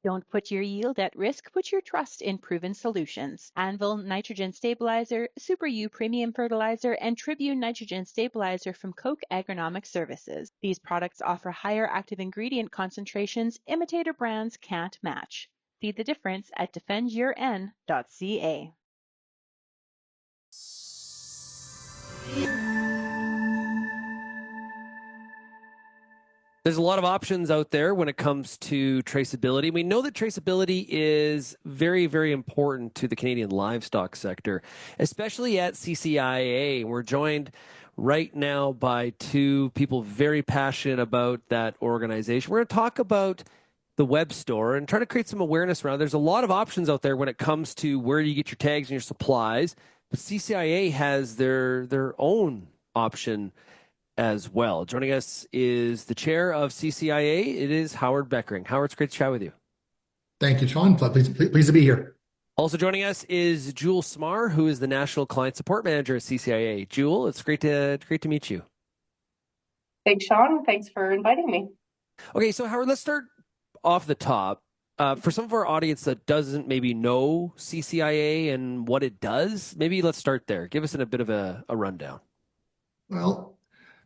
Don't put your yield at risk, put your trust in proven solutions. Anvil Nitrogen Stabilizer, Super U Premium Fertilizer, and Tribune Nitrogen Stabilizer from Koch Agronomic Services. These products offer higher active ingredient concentrations imitator brands can't match. See the difference at defendyourn.ca. There's a lot of options out there when it comes to traceability. We know that traceability is very, very important to the Canadian livestock sector, especially at CCIA. We're joined right now by two people very passionate about that organization. We're going to talk about the web store and try to create some awareness around it. There's a lot of options out there when it comes to where you get your tags and your supplies, but CCIA has their own option as well. Joining us is the chair of CCIA. It is Howard Bekkering. Howard, it's great to chat with you. Thank you, Sean. Pleased to be here. Also joining us is Jewel Smar, who is the National Client Support Manager at CCIA. Jewel, it's great to meet you. Thanks, Sean. Thanks for inviting me. Okay, so Howard, let's start off the top. For some of our audience that doesn't maybe know CCIA and what it does, maybe let's start there. Give us a bit of a rundown. Well,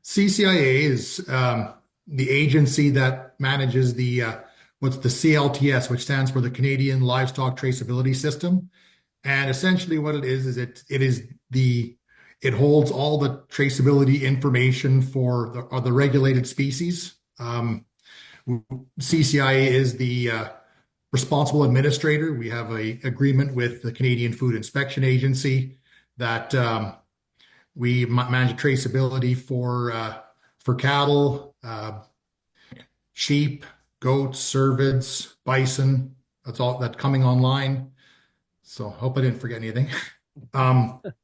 CCIA is the agency that manages what's the CLTS, which stands for the Canadian Livestock Traceability System. And essentially what it is it holds all the traceability information for the regulated species. CCIA is the responsible administrator. We have an agreement with the Canadian Food Inspection Agency that we manage traceability for cattle, sheep, goats, cervids, bison. That's all that's coming online. So hope I didn't forget anything. But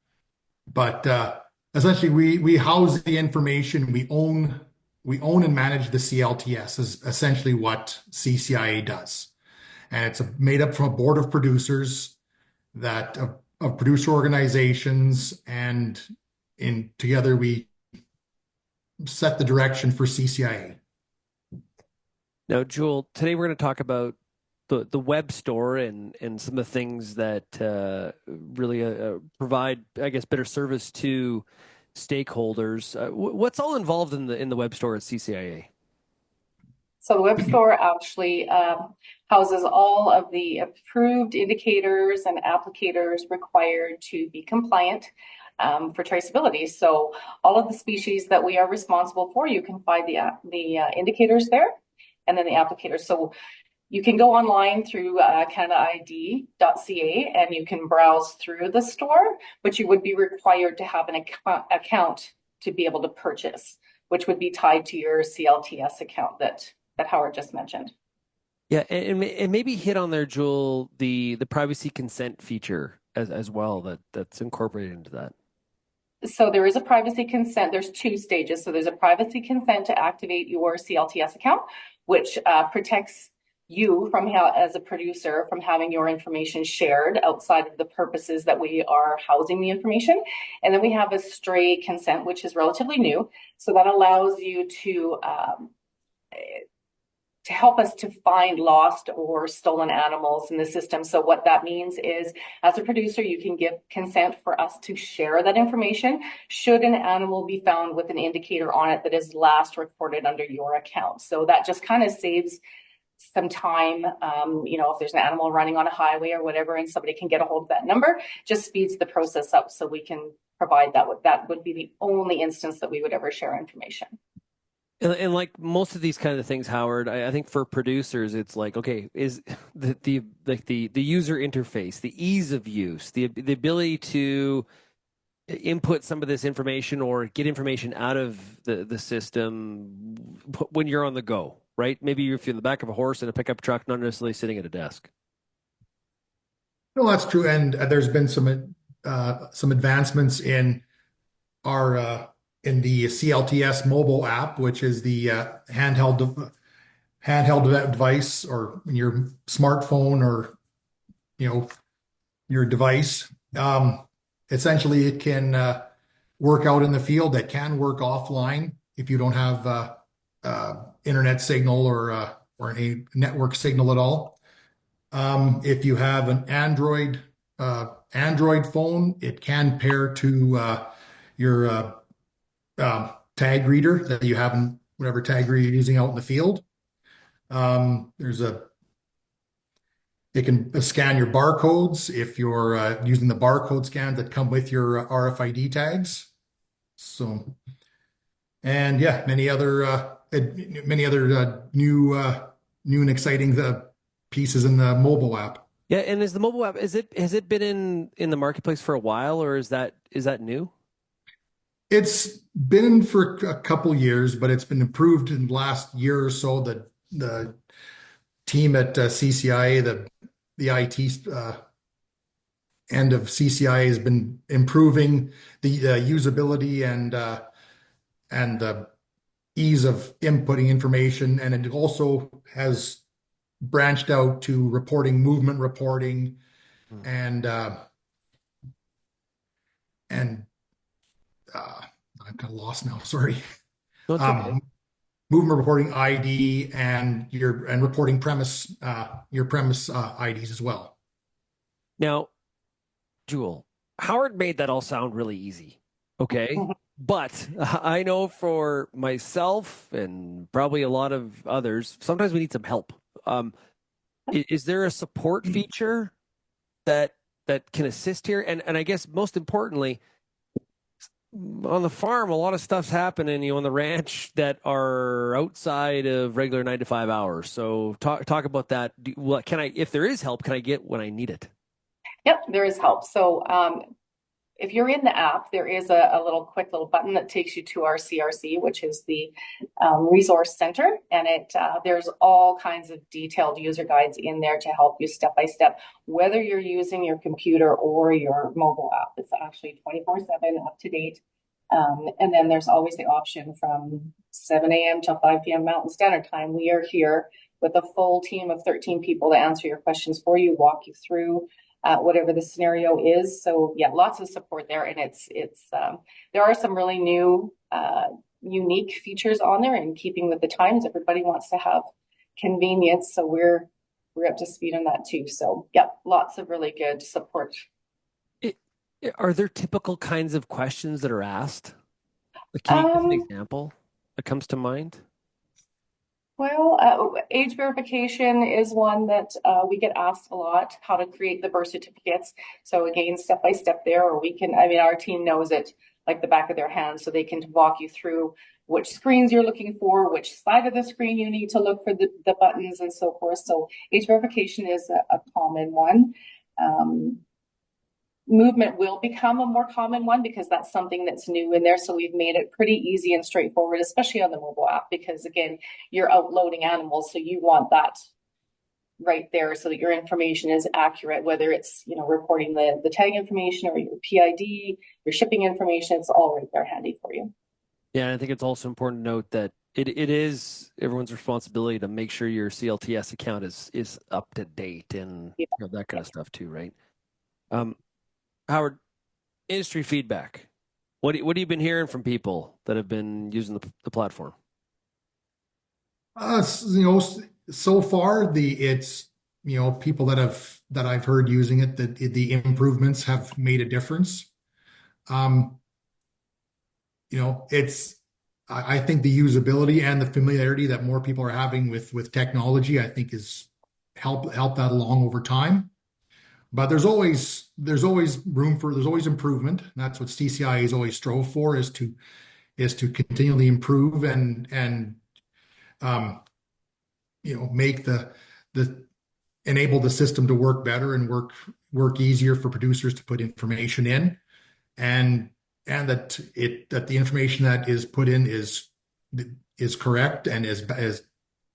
essentially, we house the information. We own and manage the CLTS. Is essentially what CCIA does, and it's made up from a board of producers of producer organizations, and together we set the direction for CCIA. Now, Jewel, today we're going to talk about the web store and some of the things that really provide, I guess, better service to stakeholders. What's all involved in the web store at CCIA? So the web store actually houses all of the approved indicators and applicators required to be compliant for traceability. So all of the species that we are responsible for, you can find the indicators there, and then the applicators. So you can go online through CanadaID.ca and you can browse through the store, but you would be required to have an account to be able to purchase, which would be tied to your CLTS account that Howard just mentioned. Yeah, and maybe hit on there, Jewel, the privacy consent feature as well that's incorporated into that. So there is a privacy consent. There's two stages. So there's a privacy consent to activate your CLTS account, which protects you from as a producer from having your information shared outside of the purposes that we are housing the information. And then we have a stray consent, which is relatively new. So that allows you to help us to find lost or stolen animals in the system. So what that means is, as a producer, you can give consent for us to share that information should an animal be found with an indicator on it that is last recorded under your account. So that just kind of saves some time, if there's an animal running on a highway or whatever, and somebody can get a hold of that number, just speeds the process up so we can provide that. That would be the only instance that we would ever share information. And like most of these kind of things, Howard, I think for producers, it's like, okay, is the user interface, the ease of use, the ability to input some of this information or get information out of the system when you're on the go, right? Maybe if you're in the back of a horse in a pickup truck, not necessarily sitting at a desk. No, that's true. And there's been some advancements in in the CLTS mobile app, which is the handheld device, or your smartphone, or your device. Essentially, it can work out in the field. That can work offline if you don't have internet signal or any network signal at all. If you have an Android phone, it can pair to your tag reader that you have in whatever tag reader you're using out in the field. There's a It can scan your barcodes if you're using the barcode scan that come with your RFID tags. So, and yeah, many other new and exciting pieces in the mobile app. Yeah, and is the mobile app, has it been in the marketplace for a while, or is that new? It's been for a couple years, but it's been improved in the last year or so. The team at CCIA, the IT end of CCIA has been improving the usability and the ease of inputting information, and it also has branched out to movement reporting, and I'm kind of lost now. Sorry. No, it's okay. Movement reporting ID and reporting your premise IDs as well. Now, Jewel, Howard made that all sound really easy. Okay. But I know for myself and probably a lot of others, sometimes we need some help. Is there a support feature that can assist here? And I guess most importantly, on the farm, a lot of stuff's happening, on the ranch that are outside of regular 9 to 5 hours. So talk about that. If there is help, can I get when I need it? Yep, there is help. So if you're in the app, there is a quick little button that takes you to our CRC, which is the resource center, and there's all kinds of detailed user guides in there to help you step by step, whether you're using your computer or your mobile app. It's actually 24/7 up to date. And then there's always the option from 7 a.m. till 5 p.m. Mountain Standard Time. We are here with a full team of 13 people to answer your questions for you, walk you through whatever the scenario is. So yeah, lots of support there, and there are some really new, unique features on there in keeping with the times. Everybody wants to have convenience, so we're up to speed on that too. So yeah, lots of really good support. Are there typical kinds of questions that are asked? Can you give an example that comes to mind? Well, age verification is one that we get asked a lot, how to create the birth certificates. So again, step by step there, or our team knows it like the back of their hand, so they can walk you through which screens you're looking for, which side of the screen you need to look for the buttons and so forth. So age verification is a common one. Movement will become a more common one because that's something that's new in there. So we've made it pretty easy and straightforward, especially on the mobile app, because again, you're outloading animals. So you want that right there so that your information is accurate, whether it's, reporting the tag information or your PID, your shipping information, it's all right there handy for you. Yeah, I think it's also important to note that it is everyone's responsibility to make sure your CLTS account is up to date and that kind of stuff too, right? Howard, industry feedback. What have you been hearing from people that have been using the platform? So far it's people that I've heard using it, that the improvements have made a difference. I think the usability and the familiarity that more people are having with technology, I think is help that along over time. But there's always improvement. And that's what CCIA has always strove for, is to continually improve and make enable the system to work better and work easier for producers to put information in, and that the information that is put in is correct and is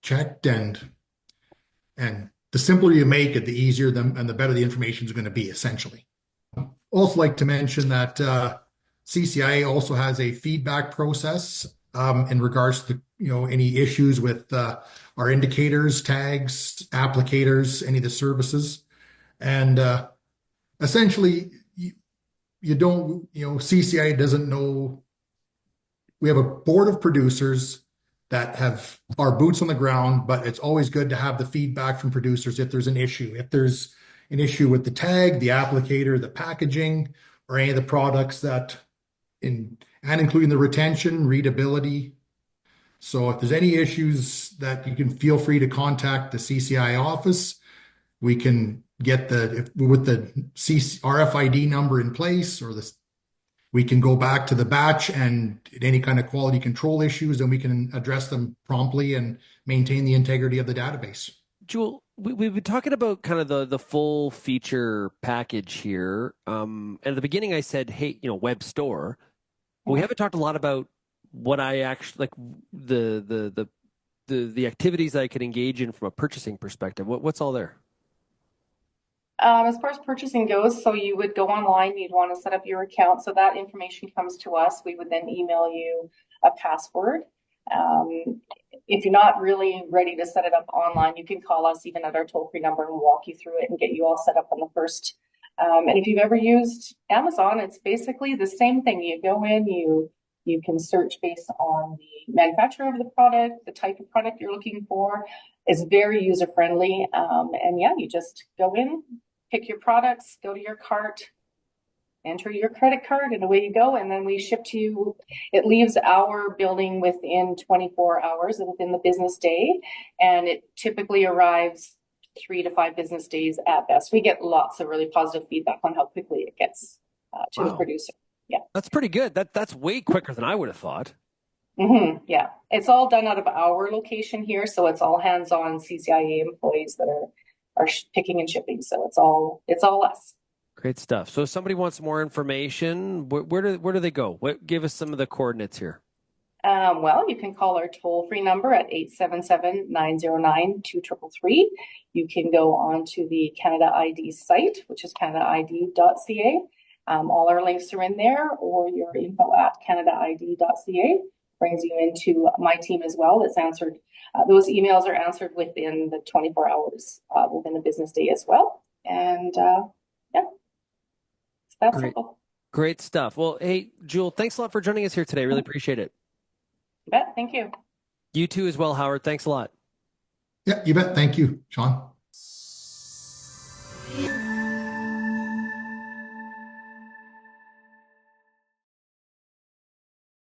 checked, and the simpler you make it, the easier and the better the information is going to be, essentially. Also like to mention that CCIA also has a feedback process in regards to any issues with our indicators, tags, applicators, any of the services, and essentially CCIA doesn't know. We have a board of producers that have our boots on the ground, but it's always good to have the feedback from producers if there's an issue. If there's an issue with the tag, the applicator, the packaging, or any of the products and including the retention, readability. So if there's any issues, that you can feel free to contact the CCIA office. We can get with the RFID number in place, or we can go back to the batch and any kind of quality control issues, and we can address them promptly and maintain the integrity of the database. Jewel, we've been talking about kind of the full feature package here. And at the beginning I said, hey, web store. But we haven't talked a lot about what I actually like, the activities I could engage in from a purchasing perspective. What's all there? As far as purchasing goes, so you would go online, you'd want to set up your account. So that information comes to us. We would then email you a password. If you're not really ready to set it up online, you can call us even at our toll-free number and walk you through it and get you all set up on the first. And if you've ever used Amazon, it's basically the same thing. You go in, you can search based on the manufacturer of the product, the type of product you're looking for. It's very user-friendly. And yeah, you just go in, pick your products, go to your cart, enter your credit card, and away you go. And then we ship to you. It leaves our building within 24 hours within the business day. And it typically arrives 3 to 5 business days at best. We get lots of really positive feedback on how quickly it gets to the producer. Yeah, that's pretty good. That's way quicker than I would have thought. Yeah, it's all done out of our location here, so it's all hands-on CCIA employees that are picking and shipping. So it's all us. Great stuff. So if somebody wants more information, where do they go? Give us some of the coordinates here. Well, you can call our toll-free number at 877-909-2333. You can go on to the Canada ID site, which is canadaid.ca. All our links are in there, or your info at canadaid.ca brings you into my team as well. That's answered. Those emails are answered within the 24 hours within the business day as well. And yeah, it's that simple. Great stuff. Well, hey, Jewel, thanks a lot for joining us here today. Really appreciate it. You bet. Thank you. You too as well, Howard. Thanks a lot. Yeah, you bet. Thank you, Sean.